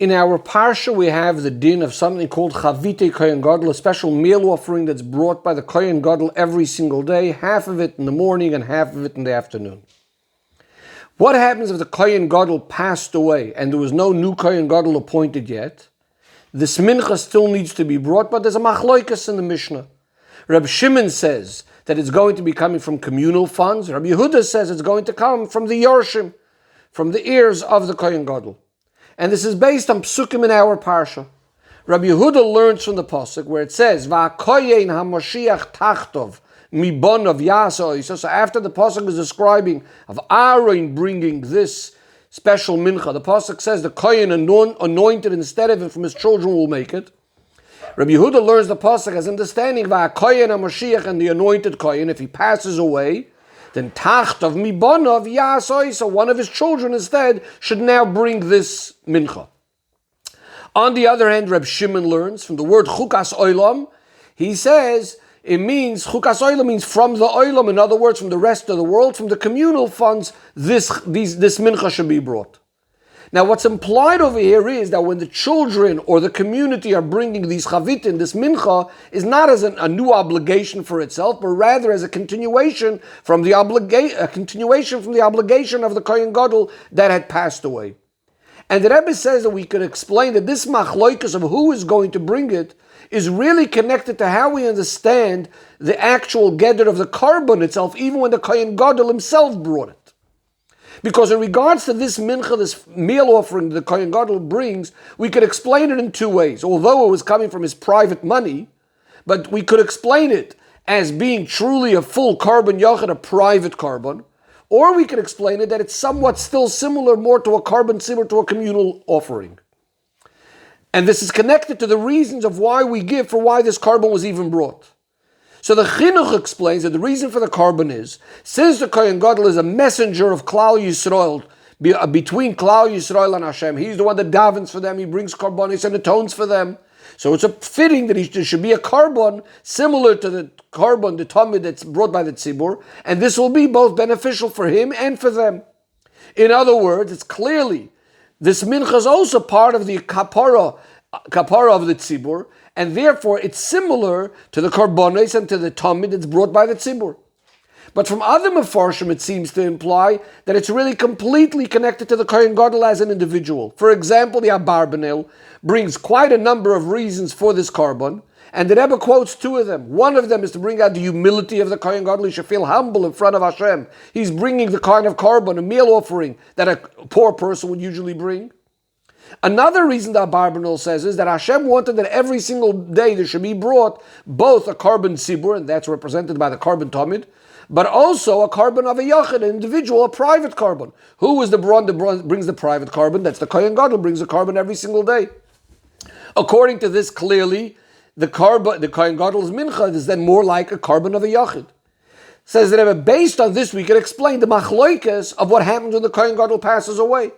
In our parsha, we have the din of something called Chavite Kohen Gadol, a special meal offering that's brought by the Kohen Gadol every single day, half of it in the morning and half of it in the afternoon. What happens if the Kohen Gadol passed away and there was no new Kohen Gadol appointed yet? This mincha still needs to be brought, but there's a machloikas in the Mishnah. Reb Shimon says that it's going to be coming from communal funds. Rabbi Yehuda says it's going to come from the Yorshim, from the heirs of the Kohen Gadol. And this is based on psukim in our parsha. Rabbi Yehuda learns from the pasuk where it says, "Va'koyen haMashiach tachtov mibonov yaso." So after the pasuk is describing of Aaron bringing this special mincha, the pasuk says the kohen anointed instead of it from his children will make it. Rabbi Yehuda learns the pasuk as understanding Va'koyen haMashiach and the anointed kohen, if he passes away, then tachtov mibonov yaso, so one of his children instead should now bring this mincha. On the other hand, Reb Shimon learns from the word chukas olam. He says it means chukas olam means from the olam. In other words, from the rest of the world, from the communal funds, this mincha should be brought. Now, what's implied over here is that when the children or the community are bringing these chavitin, this mincha is not as a new obligation for itself, but rather as a continuation from the obligation of the Kohen Gadol that had passed away. And the Rebbe says that we could explain that this machloikas of who is going to bring it is really connected to how we understand the actual gedder of the carbon itself, even when the Kohen Gadol himself brought it. Because in regards to this mincha, this meal offering that the Kohen Gadol brings, we could explain it in two ways. Although it was coming from his private money, but we could explain it as being truly a full carbon yachid, a private carbon, or we could explain it that it's somewhat still similar more to a carbon, similar to a communal offering. And this is connected to the reasons of why we give, for why this carbon was even brought. So the Chinuch explains that the reason for the carbon is, since the Kohen Gadol is a messenger of Klal Yisrael, between Klal Yisrael and Hashem, he's the one that davens for them, he brings karbonis and atones for them. So it's a fitting that there should be a carbon similar to the carbon, the tamid that's brought by the tzibur, and this will be both beneficial for him and for them. In other words, it's clearly, this mincha is also part of the kapara of the tzibur, and therefore it's similar to the karbonis and to the tamid that's brought by the tzibur. But from other mefarshim, it seems to imply that it's really completely connected to the Kohen Gadol as an individual. For example, the Abarbanel brings quite a number of reasons for this carbon, and the Rebbe quotes two of them. One of them is to bring out the humility of the Kohen Gadol. He should feel humble in front of Hashem. He's bringing the kind of carbon, a meal offering, that a poor person would usually bring. Another reason that Abarbanel says is that Hashem wanted that every single day there should be brought both a carbon tzibur, and that's represented by the carbon tamid, but also a carbon of a yachid, an individual, a private carbon. Who is the one that brings the private carbon? That's the Kohen Gadol, brings the carbon every single day. According to this, clearly, the Kohen Gadol's mincha is then more like a carbon of a yachid. Says that based on this, we can explain the machloikas of what happens when the Kohen Gadol passes away.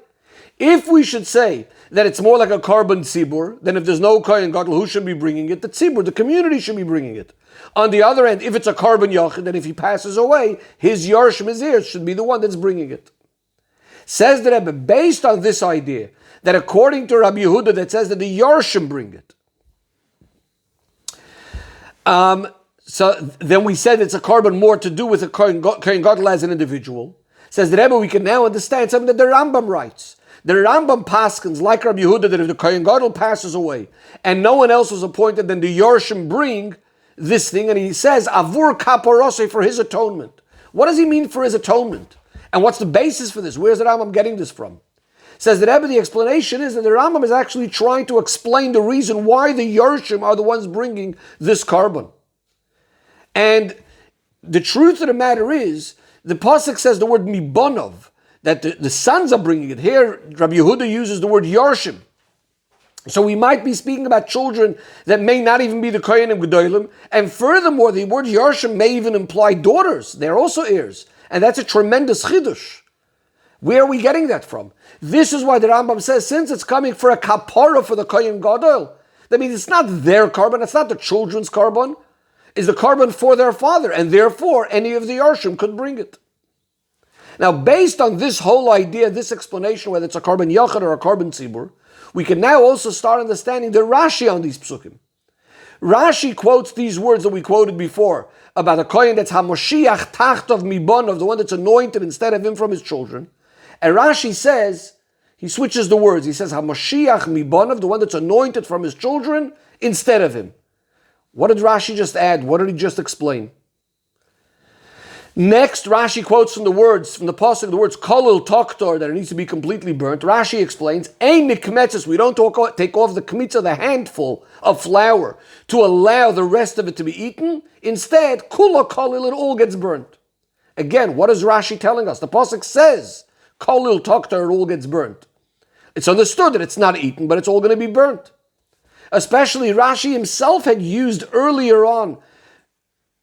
If we should say that it's more like a carbon tzibur, then if there's no Kohen Gadol, who should be bringing it? The tzibur, the community should be bringing it. On the other hand, if it's a carbon yachid, then if he passes away, his yarshim, his heirs, should be the one that's bringing it. Says the Rebbe, based on this idea, that according to Rabbi Yehuda, that says that the yarshim bring it. So then we said it's a carbon more to do with a Kohen Gadol as an individual. Says the Rebbe, we can now understand something that the Rambam writes. The Rambam paskins, like Rabbi Yehuda, that if the Kohen Gadol passes away and no one else was appointed, then the Yorshim bring this thing, and he says, Avur kaparose, for his atonement. What does he mean for his atonement? And what's the basis for this? Where's the Rambam getting this from? Says the Rebbe, the explanation is that the Rambam is actually trying to explain the reason why the Yorshim are the ones bringing this carbon. And the truth of the matter is, the pasuk says the word mibonov, that the sons are bringing it. Here, Rabbi Yehuda uses the word yarshim. So we might be speaking about children that may not even be the Kohanim Gedolim. And furthermore, the word yarshim may even imply daughters. They're also heirs. And that's a tremendous chidush. Where are we getting that from? This is why the Rambam says, since it's coming for a kapara for the Kohen Gadol, that means it's not their carbon, it's not the children's carbon, it's the carbon for their father. And therefore, any of the yarshim could bring it. Now, based on this whole idea, this explanation, whether it's a carbon yachid or a carbon tzibur, we can now also start understanding the Rashi on these psukim. Rashi quotes these words that we quoted before about a kohen that's Hamoshiach Tachtov Mibonov, the one that's anointed instead of him from his children. And Rashi says, he switches the words. He says Hamoshiach Mibonov, the one that's anointed from his children instead of him. What did Rashi just add? What did he just explain? Next, Rashi quotes from the pasuk, the words kolil toktor, that it needs to be completely burnt. Rashi explains, ein nikmetzes, we don't take off the kmitza, the handful of flour, to allow the rest of it to be eaten. Instead, kula kolil, it all gets burnt. Again, what is Rashi telling us? The pasuk says, kolil toktor, it all gets burnt. It's understood that it's not eaten, but it's all going to be burnt. Especially Rashi himself had used earlier on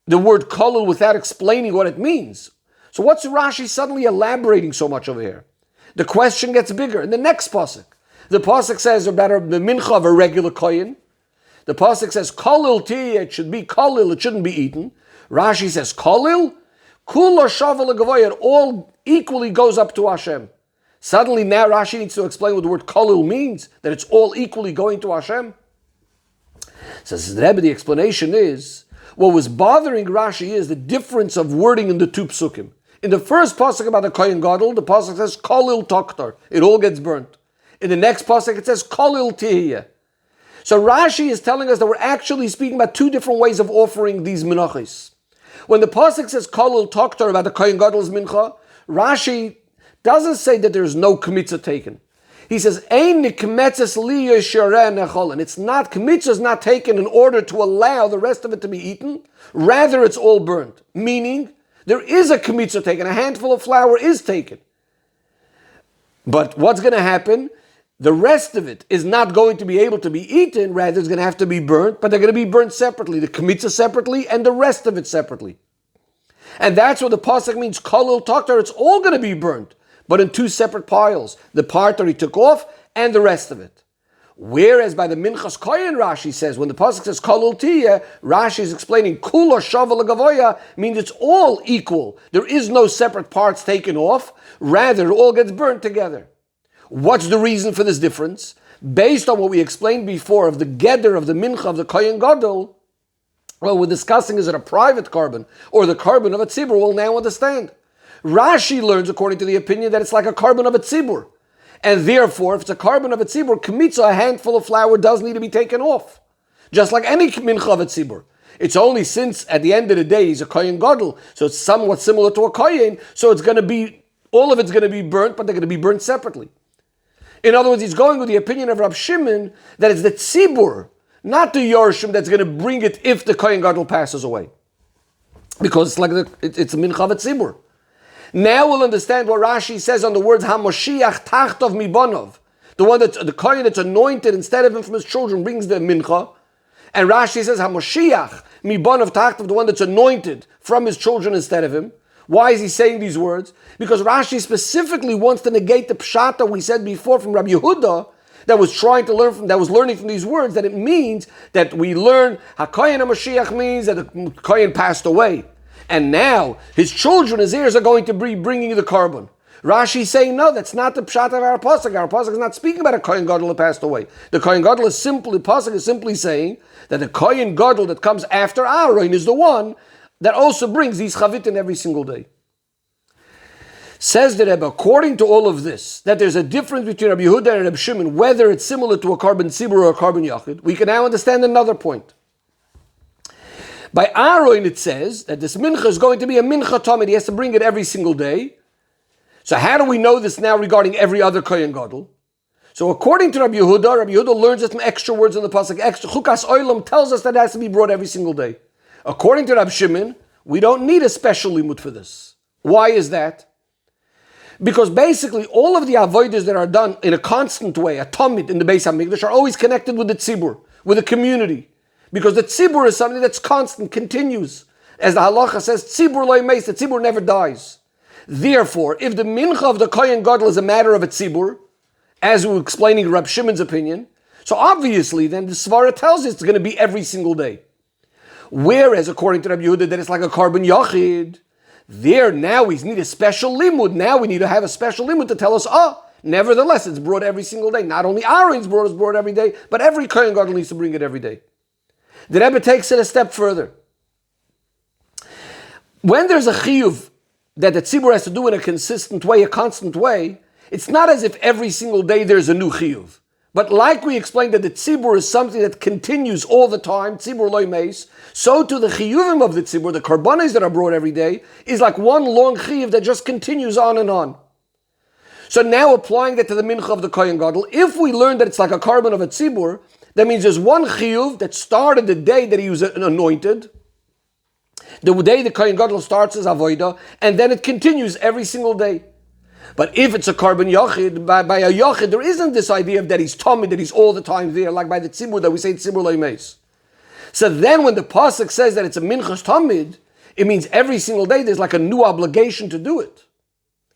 the word kolil without explaining what it means. So what's Rashi suddenly elaborating so much over here? The question gets bigger. In the next pasuk, the pasuk says about the mincha of a regular kohen. The pasuk says kolil ti, it should be kolil, it shouldn't be eaten. Rashi says kolil, kula shavel gavoya, it all equally goes up to Hashem. Suddenly now Rashi needs to explain what the word kolil means, that it's all equally going to Hashem. Says the Rebbe, the explanation is, what was bothering Rashi is the difference of wording in the two psukim. In the first pasuk about the kohen gadol, the pasuk says kolil toktar, it all gets burnt. In the next pasuk it says kolil tihiyah. So Rashi is telling us that we're actually speaking about two different ways of offering these minachos. When the pasuk says kolil toktar about the kohen gadol's mincha, Rashi doesn't say that there's no kmitza taken. He says, Ein nikmetzes li yeshareh nechol, and it's not, kmitza is not taken in order to allow the rest of it to be eaten, rather it's all burnt. Meaning, there is a kmitza taken, a handful of flour is taken. But what's going to happen? The rest of it is not going to be able to be eaten, rather it's going to have to be burnt, but they're going to be burnt separately, the kmitza separately, and the rest of it separately. And that's what the pasuk means, kolil toktar, it's all going to be burnt, but in two separate piles, the part that he took off and the rest of it. Whereas by the Minchas Kohen, Rashi says, when the pasuk says kolil tiyeh, Rashi is explaining kula shavel gavoya means it's all equal. There is no separate parts taken off, rather it all gets burnt together. What's the reason for this difference? Based on what we explained before of the geder of the mincha of the Kohen Gadol, well, we're discussing is it a private carbon or the carbon of a tzibur, we'll now understand. Rashi learns, according to the opinion, that it's like a carbon of a tzibur. And therefore, if it's a carbon of a tzibur, kmitza, a handful of flour, does need to be taken off. Just like any mincha of a tzibur. It's only since, at the end of the day, he's a kohen gadol, so it's somewhat similar to a kohen, so it's going to be, all of it's going to be burnt, but they're going to be burnt separately. In other words, he's going with the opinion of Rab Shimon, that it's the tzibur, not the yorshim, that's going to bring it if the kohen gadol passes away. Because it's like it's a mincha of a tzibur. Now we'll understand what Rashi says on the words Hamoshiach Tachtov Mibonov, the one that's the kohen that's anointed instead of him from his children brings the mincha, and Rashi says Hamoshiach Mibonov Tachtov, the one that's anointed from his children instead of him. Why is he saying these words? Because Rashi specifically wants to negate the pshata we said before from Rabbi Yehuda that was trying to learn from, that was learning from these words, that it means that we learn HaKohen HaMashiach means that the kohen passed away. And now, his children, his heirs, are going to be bringing the carbon. Rashi is saying, no, that's not the pshat of our pasuk. Our pasuk is not speaking about a kohen gadol that passed away. The kohen gadol is simply, the pasuk is simply saying that the kohen gadol that comes after Aaron is the one that also brings these chavitin every single day. Says the Rebbe, according to all of this, that there's a difference between Rabbi Yehuda and Rabbi Shimon, whether it's similar to a carbon tzibur or a carbon yachid, we can now understand another point. By Aaron, it says that this mincha is going to be a mincha tamid. He has to bring it every single day. So how do we know this now regarding every other kohen gadol? So according to Rabbi Yehuda learns it from extra words in the pasuk. Extra chukas oilam tells us that it has to be brought every single day. According to Rabbi Shimon, we don't need a special limud for this. Why is that? Because basically all of the avodas that are done in a constant way, a tamid in the Beis HaMikdash, are always connected with the tzibur, with the community. Because the tzibur is something that's constant, continues. As the halacha says, tzibur lo yimeis, the tzibur never dies. Therefore, if the mincha of the kohen gadol is a matter of a tzibur, as we were explaining Rab Shimon's opinion, so obviously then the svara tells us it's going to be every single day. Whereas according to Rabbi Yehuda, that it's like a carbon yachid, There now we need a special limud. Now we need to have a special limud to tell us, nevertheless, it's brought every single day. Not only Aaron's brought every day, but every Kohen Gadol needs to bring it every day. The Rebbe takes it a step further. When there's a chiyuv that the tzibur has to do in a consistent way, a constant way, it's not as if every single day there's a new chiyuv. But like we explained that the tzibur is something that continues all the time, tzibur loy meis, so to the chiyuvim of the tzibur, the karbanos that are brought every day, is like one long chiyuv that just continues on and on. So now applying that to the mincha of the Kohen Gadol, if we learn that it's like a carbon of a tzibur, that means there's one chiyuv that started the day that he was anointed, the day the Kohen Gadol starts his avodah, and then it continues every single day. But if it's a carbon yachid, by a yachid, there isn't this idea of that he's tummy, that he's all the time there, like by the tzibur that we say tzibur loy meis. So then when the pasuk says that it's a minchas tamid, it means every single day there's like a new obligation to do it.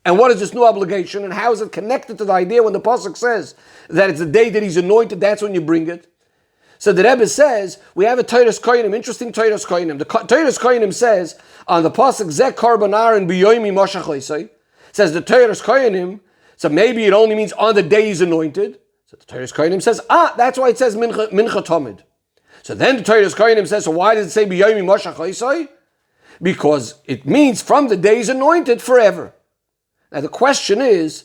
And what is this new obligation, and how is it connected to the idea when the pasuk says that it's the day that he's anointed, that's when you bring it? So the Rebbe says, we have a Teiras Kohanim, interesting Teiras Kohanim. The Teiras Kohanim says, on the pasuk, Zeh karban Aaron b'yomi mashach leisei, says the Teiras Kohanim, so maybe it only means on the day he's anointed. So the Teiras Kohanim says, that's why it says mincha tamid. So then the Teiras Kohanim says, so why does it say b'yomi mashach leisei? Because it means from the day he's anointed forever. Now the question is,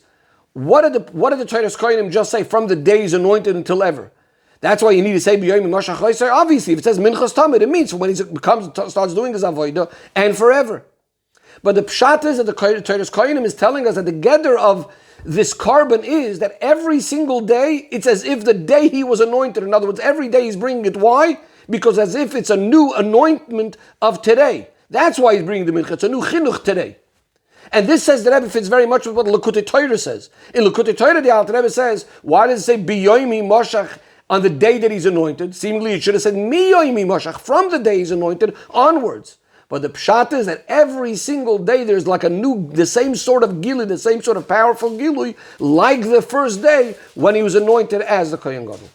what did the Teiras Kohanim just say from the day he's anointed until ever? That's why you need to say b'yomi mashach leisei. Obviously, if it says minchas tamid, it means when he starts doing his avodah and forever. But the pshat is that the Teiras Kohanim is telling us that the gather of this carbon is that every single day, it's as if the day he was anointed. In other words, every day he's bringing it. Why? Because as if it's a new anointment of today. That's why he's bringing the mincha. It's a new chinuch today. And this says the Rebbe fits very much with what Likutei Torah says. In Likutei Torah, the Alter Rebbe says, why does it say b'yomi mashach on the day that he's anointed? Seemingly it should have said miyomi mashach, from the day he's anointed onwards. But the pshat is that every single day there's like the same sort of gilui, the same sort of powerful gilui, like the first day when he was anointed as the Kohen Gadol.